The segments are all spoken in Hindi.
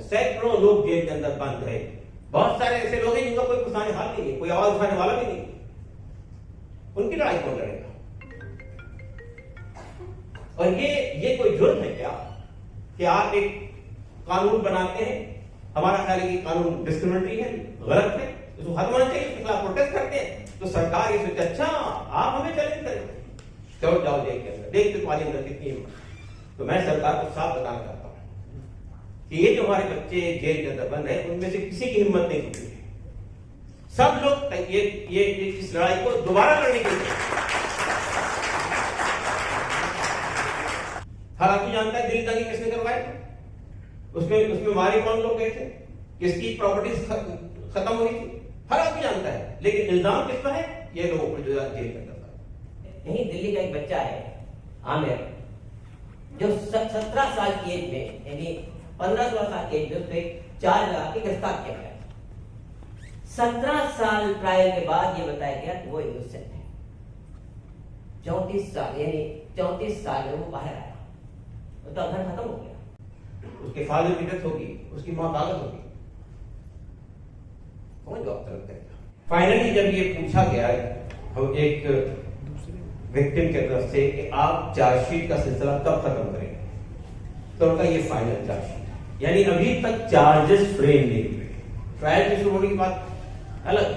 है, सैकड़ों लोग जेल के अंदर बंद है। बहुत सारे ऐसे लोग हैं जिनका कोई पुराने हाल नहीं है, कोई आवाज उठाने वाला भी नहीं, उनकी लड़ाई कौन लड़ेगा? और ये कोई जुर्म है क्या कि आप एक कानून बनाते हैं, हमारा ख्याल है कि कानून डिस्क्रिमिनेटरी है, गलत है, इसको खत्म होना चाहिए, इसके खिलाफ प्रोटेस्ट करते हैं, तो सरकार ये सोचती अच्छा आप हमें चैलेंज करें, चलो जाओ जेल के अंदर, देखते तुम्हारी अंदर कितनी हिम्मत। तो मैं सरकार को साफ बताना चाहता हूं कि ये जो हमारे बच्चे जेल के अंदर बंद है, उनमें से किसी की हिम्मत नहीं टूटी है। सब लोग ये इस लड़ाई को दोबारा लड़ने के लिए। हालांकि जानता है दिल्ली दंगे किसने करवाए थे, उसमें मारे कौन लोग गए थे, किसकी प्रॉपर्टीज खत्म हुई थी, हर आदमी जानता है, लेकिन इल्जाम किस पर है? ये लोगों को जो जेल के अंदर। यही दिल्ली का एक बच्चा है आमिर, जो 17 साल की एज में, यानी 15-16 साल की एज में उसको 4 लगा के गिरफ्तार किया गया। 17 साल ट्रायल के बाद ये बताया गया कि वो इनोसेंट है। 34 साल, यानी 34 साल में वो बाहर आया, तो घर खत्म हो गया। उसके फादर की डेथ होगी, उसकी मां पागल होगी, कौन जवाब तलब करेगा? फाइनली जब ये पूछा गया एक विक्टिम के तरफ से कि आप चार्जशीट का सिलसिला कब खत्म करेंगे, तो उनका ये फाइनल चार्जशीट, यानी अभी तक चार्जेस फ्रेम नहीं हुए, ट्रायल की शुरू होने की बात अलग।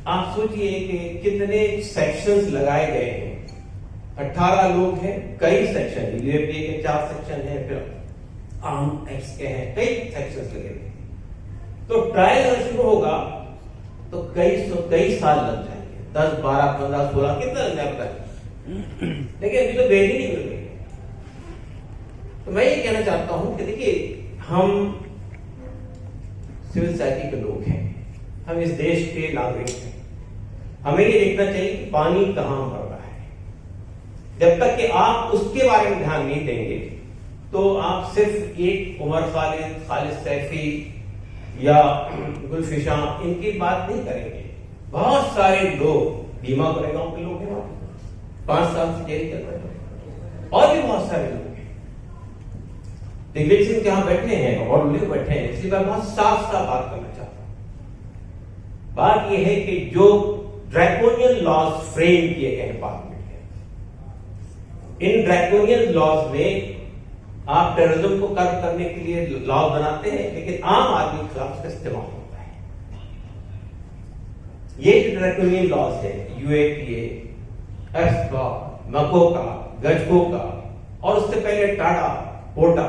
आप सोचिए कि कितने सेक्शंस लगाए गए हैं, 18 लोग हैं, कई सेक्शन, यूएपीए के 4 सेक्शन हैं, फिर आर्म एक्ट के हैं, कई सेक्शंस लगे हुए। तो ट्रायल अगर शुरू होगा तो कई साल लग जाएंगे, 10, 12, 15, 16 कितना लग जाएगा, लेकिन अभी तो बेल ही नहीं मिल रही। तो मैं ये कहना चाहता हूं कि देखिए, हम सिविल सोसाइटी के लोग हैं, हम इस देश के नागरिक हैं, हमें ये देखना चाहिए कि पानी कहां भर रहा है। जब तक कि आप उसके बारे में ध्यान नहीं देंगे तो आप सिर्फ एक उमर खालिद सैफी या गुलफिशा इनकी बात नहीं करेंगे। बहुत सारे लोग, बीमा करेगांव के लोग हैं, 5 साल से जेल चल रहे हैं, और भी बहुत सारे लोग हैं। दिग्विजय सिंह जहां बैठे हैं और लोग बैठे हैं, इसलिए मैं बहुत साफ बात करना चाहता हूं। बात यह है कि जो ड्रैकोनियन लॉज फ्रेम किए गए हैं पार्लियामेंट के, इन ड्रैकोनियन लॉज में आप टेररिज्म को कर्व करने के लिए लॉ बनाते हैं, लेकिन आम आदमी के खिलाफ उसका इस्तेमाल होता है। ये जो ड्रैकोनियन लॉज है, यूएपीए, एफ्का, मकोका, गजकोका और उससे पहले टाडा, पोटा,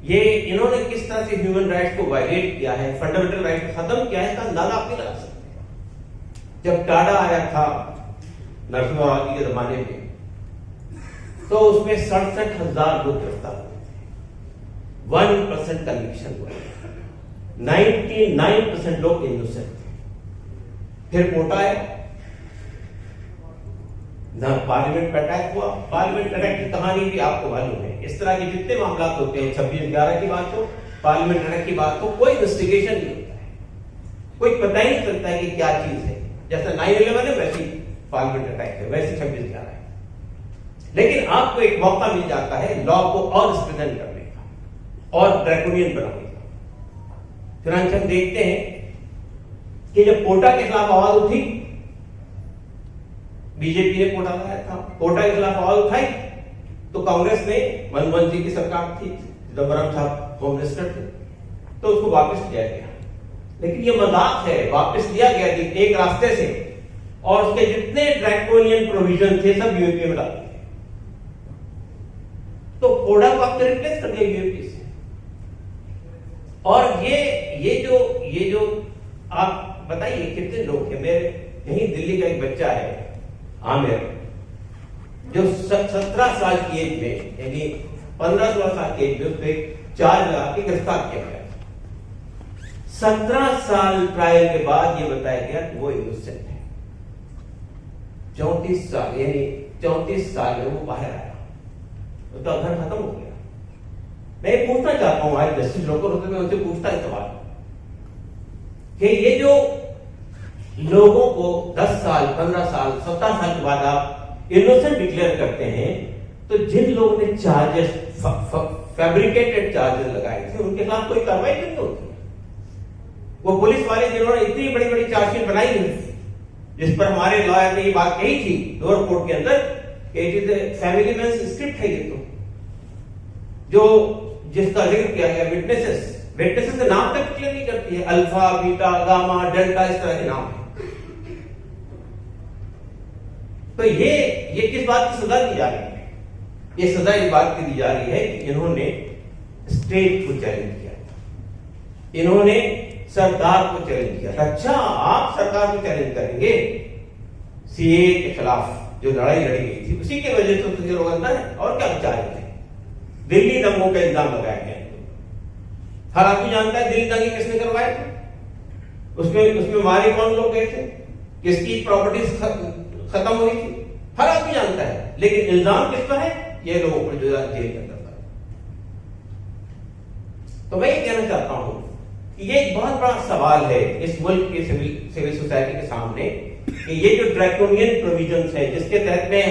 ये इन्होंने किस तरह से ह्यूमन राइट्स को वायलेट किया है, फंडामेंटल राइट को खत्म किया है, इसका अंदाजा आप नहीं लगा सकते। जब टाडा आया था नरसिम्हा के जमाने में, तो उसमें 67,000 लोग गिरफ्तार हुए थे, 1% कन्विक्शन हुआ, 99% लोग इनोसेंट थे। फिर पोटा आया, पार्लियामेंट पे अटैक हुआ। पार्लियामेंट अटैक की कहानी भी आपको मालूम है। इस तरह के जितने मामला होते हैं, 26/11 की बात हो, पार्लियामेंट अटैक की बात हो, कोई इन्वेस्टिगेशन नहीं होता है, कोई पता ही नहीं चलता है कि क्या चीज है। जैसा 9/11 है वैसे पार्लियामेंट अटैक है, वैसे 26/11 है। लेकिन आपको एक मौका मिल जाता है लॉ को और स्ट्रेंथन करने का और ड्रैकोनियन बनाने का। फिर हम देखते हैं कि जब पोटा के खिलाफ आवाज उठी, बीजेपी ने पोटा लगाया था, पोटा के खिलाफ आवाज उठाई तो कांग्रेस ने, मनमोहन सिंह की सरकार थी, चिदम्बरम साहब होम मिनिस्टर थे, तो उसको वापस लिया गया। लेकिन ये मजाक है, वापस लिया गया एक रास्ते से, और उसके जितने ड्रैकोनियन प्रोविजन थे सब यूएपी में डाल दिए। तो पोडा को आपने रिप्लेस कर दिया यूएपी से। और ये जो आप बताइए कितने लोग हैं। मेरे यही दिल्ली का एक बच्चा है आमिर, जो 17 साल की एज में, यानी 15-16 साल की एज में उसको 4 लगा के गिरफ्तार किया गया। 17 साल ट्रायल के बाद ये बताया गया कि वो इनोसेंट है। 34 साल, यानी 34 साल में वो बाहर आया, तो घर खत्म हो गया। मैं पूछना चाहता हूं आज जस्टिस लोकर होते, मैं उनसे पूछता है सवाल कि ये जो लोगों को 10 साल, 15 साल, 17 साल के बाद आप इनोसेंट डिक्लेयर करते हैं, तो जिन लोगों ने चार्जेस, फैब्रिकेटेड चार्जेस लगाए थे, उनके खिलाफ कोई कार्रवाई नहीं होती। वो पुलिस वाले जिन्होंने इतनी बड़ी बड़ी चार्जशीट बनाई है, जिस पर हमारे लॉयर ने ये बात कही थी लोअर कोर्ट के अंदर कि it is family man script है, ये तो जो जिसका जिक्र किया गया विटनेसेस के नाम तक क्लियर नहीं करती है, अल्फा बीटा गामा डेल्टा इस तरह के नाम है। तो ये किस बात की सजा दी जा रही है? ये सजा इस बात की दी जा रही है कि इन्होंने स्टेट को चैलेंज किया, इन्होंने सरकार को चैलेंज किया। अच्छा, आप सरकार को चैलेंज करेंगे? सीए के खिलाफ जो लड़ाई लड़ी गई थी उसी के वजह से तो रोगंदा है, और क्या विचार थे? दिल्ली दंगों का इल्जाम लगाया गया। हर आदमी जानता है दिल्ली दंगे किसने करवाए थे, उसमें मारे कौन लोग गए थे, किसकी प्रॉपर्टीज खत्म हुई थी, हर आदमी जानता है। लेकिन इल्जाम किस पर है? ये लोगों को जो जेल के अंदर था। तो मैं ये कहना चाहता हूं कि ये एक बहुत बड़ा सवाल है इस मुल्क के सिविल सोसाइटी के सामने कि ये जो ड्रैकोनियन प्रोविजंस है, जिसके तहत में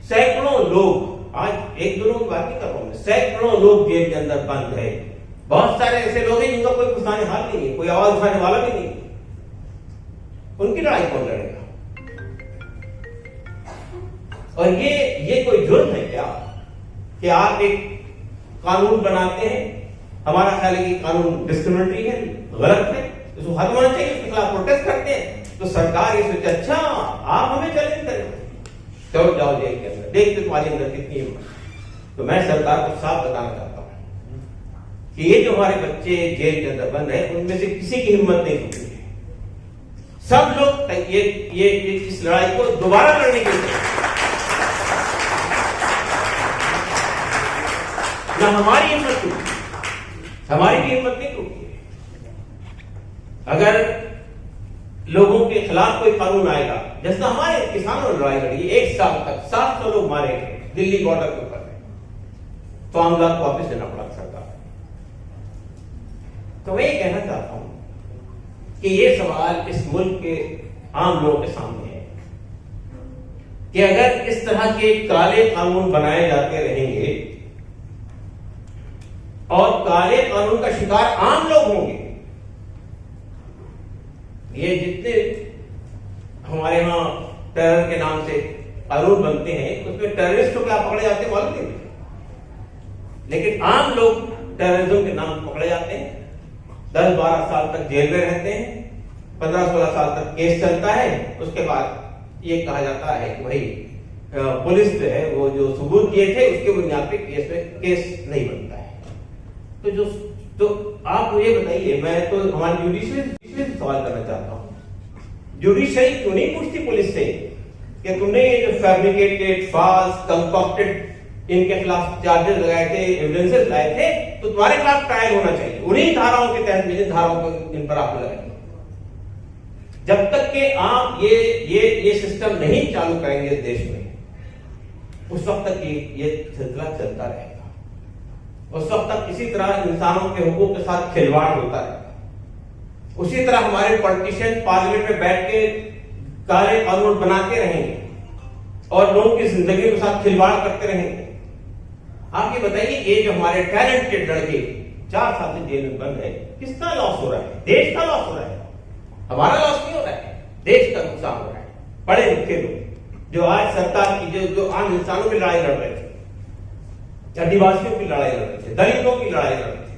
सैकड़ों लोग, आज एक दो लोगों की बात नहीं कर रहा हूं, सैकड़ों लोग जेल के अंदर बंद है। बहुत सारे ऐसे लोग हैं जिनका कोई पुछताने हाल नहीं है, कोई आवाज उठाने वाला भी नहीं, उनकी लड़ाई कौन लड़ेगा? और ये कोई जुर्म है क्या कि आप एक कानून बनाते हैं? हमारा ख्याल है कि कानून डिस्क्रिमिनेटरी है, गलत है, इसको खत्म होना चाहिए, उसके खिलाफ प्रोटेस्ट करते हैं। तो सरकार ये सोचे अच्छा आप हमें चैलेंज करें, चलो जाओ जेल के अंदर, देखते तुम्हारे अंदर कितनी हिम्मत। तो मैं सरकार को साफ बताना चाहता हूं कि ये जो हमारे बच्चे जेल के अंदर बंद है, उनमें से किसी की हिम्मत नहीं टूटी है। सब लोग ये इस लड़ाई को दोबारा लड़ने के लिए, ना हमारी हिम्मत टूटी, हमारी भी हिम्मत नहीं टूटी है। अगर लोगों के खिलाफ कोई कानून आएगा, जैसा हमारे किसानों ने लड़ाई लड़ी, एक साल तक 700 लोग मारे गए दिल्ली बॉर्डर के ऊपर, तो मामला को वापस लेना पड़ा सरकार। तो मैं ये कहना चाहता हूं कि ये सवाल इस मुल्क के आम लोगों के सामने है कि अगर इस तरह के काले कानून बनाए जाते रहेंगे और काले कानून का शिकार आम लोग होंगे, ये जितने हमारे यहां टेरर के नाम से कानून बनते हैं उसमें टेररिस्ट को क्या पकड़े जाते हैं मालूम नहीं, लेकिन आम लोग टेररिज्म के नाम पकड़े जाते हैं, 10-12 साल तक जेल में रहते हैं, 15-16 साल तक केस चलता है, उसके बाद ये कहा जाता है कि भाई पुलिस जो है वो जो सबूत दिए थे उसके बुनियाद पे केस नहीं बनता है। तो आप मुझे बताइए, मैं तो हमारी जुडिशरी से सवाल करना चाहता हूं, जुडिशरी क्यों नहीं पूछती पुलिस से कि तुमने ये जो फैब्रिकेटेड, फॉल्स, कंकॉक्टेड इनके खिलाफ चार्जेस लगाए थे, एविडेंसेस लाए थे, तो तुम्हारे खिलाफ ट्रायल होना चाहिए उन्हीं धाराओं के तहत, जिन धाराओं को इन पर आप लगाएंगे। जब तक कि आप ये सिस्टम नहीं चालू करेंगे इस देश में, उस वक्त तक ये सिलसिला चलता रहेगा, उस वक्त तक इसी तरह इंसानों के हुकूक के साथ खिलवाड़ होता रहेगा, उसी तरह हमारे पॉलिटिशियन पार्लियामेंट में बैठ के काले कानून बनाते रहेंगे और लोगों की जिंदगी के साथ खिलवाड़ करते रहेंगे। आप ये बताइए, ये जो हमारे टैलेंटेड लड़के 4 साल से जेल में बंद है, किसका लॉस हो रहा है? देश का लॉस हो रहा है, हमारा लॉस नहीं हो रहा है, देश का नुकसान हो रहा है। पढ़े लिखे लोग जो आज सरकार की जो आम इंसानों की लड़ाई लड़ रहे थे, आदिवासियों की लड़ाई लड़ रहे थे, दलितों की लड़ाई लड़ रहे थे,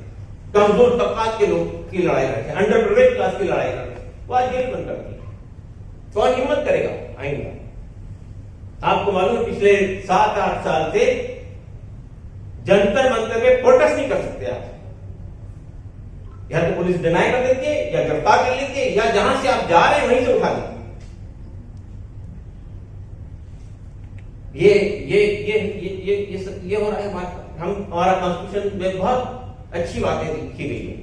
कमजोर तबकात के लोग की लड़ाई लड़ रहे थे, अंडर प्रिविलेज्ड क्लास की लड़ाई लड़ रहे थे, वो आज जेल बंद कर दी। कौन हिम्मत करेगा आएंगे? आपको मालूम है पिछले 7-8 साल से जंतर मंतर में प्रोटेस्ट नहीं कर सकते आप, या तो पुलिस डिनाई कर देती है या गिरफ्तार कर लेती है, या जहां से आप जा रहे हैं वहीं से उठा लेती है। ये हो रहा है हमारा कॉन्स्टिट्यूशन में बहुत अच्छी बातें लिखी गई है,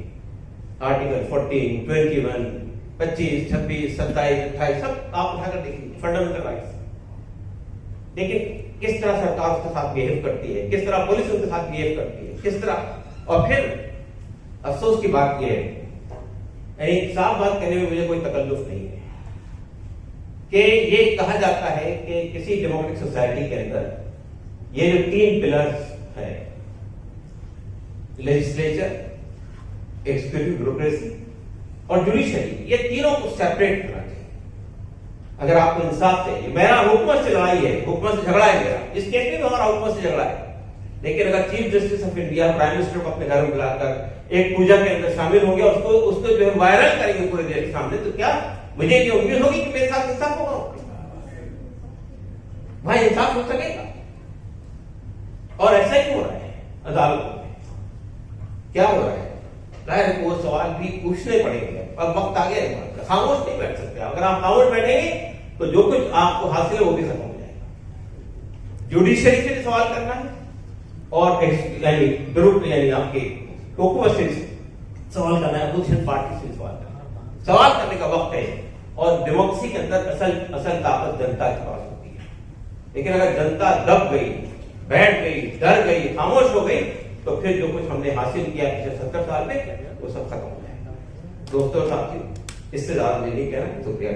आर्टिकल 14, 21, 25, 26, 27, 28 सब आप उठाकर देखिए, फंडामेंटल राइट्स। लेकिन किस तरह सरकार उसके साथ बिहेव करती है, किस तरह पुलिस उसके साथ बिहेव करती है, किस तरह। और फिर अफसोस की बात यह है, यानी साफ बात करने में मुझे कोई तकल्लुफ नहीं है कि ये कहा जाता है कि किसी डेमोक्रेटिक सोसाइटी के अंदर ये जो 3 पिलर्स है, लेजिस्लेचर, एग्जीक्यूटिव ब्यूरोक्रेसी और जुडिशरी, ये तीनों को सेपरेट करना चाहिए। अगर आपको इंसाफ चाहिए, मेरा हुकूमत से लड़ाई है, हुकूमत से झगड़ा है मेरा, इस केस में हमारा हुकूमत से झगड़ा है, लेकिन अगर chief justice of India prime minister को अपने घर में बुलाकर एक पूजा के अंदर शामिल हो गया, उसको जो है वायरल करेंगे पूरे देश के सामने, तो क्या मुझे ये उम्मीद होगी कि मेरे साथ इंसाफ होगा? भाई इंसाफ हो सकेगा? और ऐसा ही हो रहा है अदालतों में। क्या हो रहा है? जाहिर है वो सवाल भी पूछने पड़ेंगे। अब वक्त आ गया है, खामोश नहीं बैठ सकते। अगर आप खामोश बैठेंगे तो जो कुछ आपको हासिल है वो भी खत्म हो जाएगा। जुडिशरी से भी सवाल करना है और यानी आपके हुकूमत से सवाल करना है, अपोजिशन पार्टी से सवाल करना है। सवाल करने का वक्त है। और डेमोक्रेसी के अंदर असल ताकत जनता के पास होती है। लेकिन अगर जनता दब गई, बैठ गई, डर गई, खामोश हो गई, तो फिर जो कुछ हमने हासिल किया पिछले 70 साल में वो सब खत्म हो जाएगा। दोस्तों और साथियों, इससे ज्यादा नहीं कहना। शुक्रिया।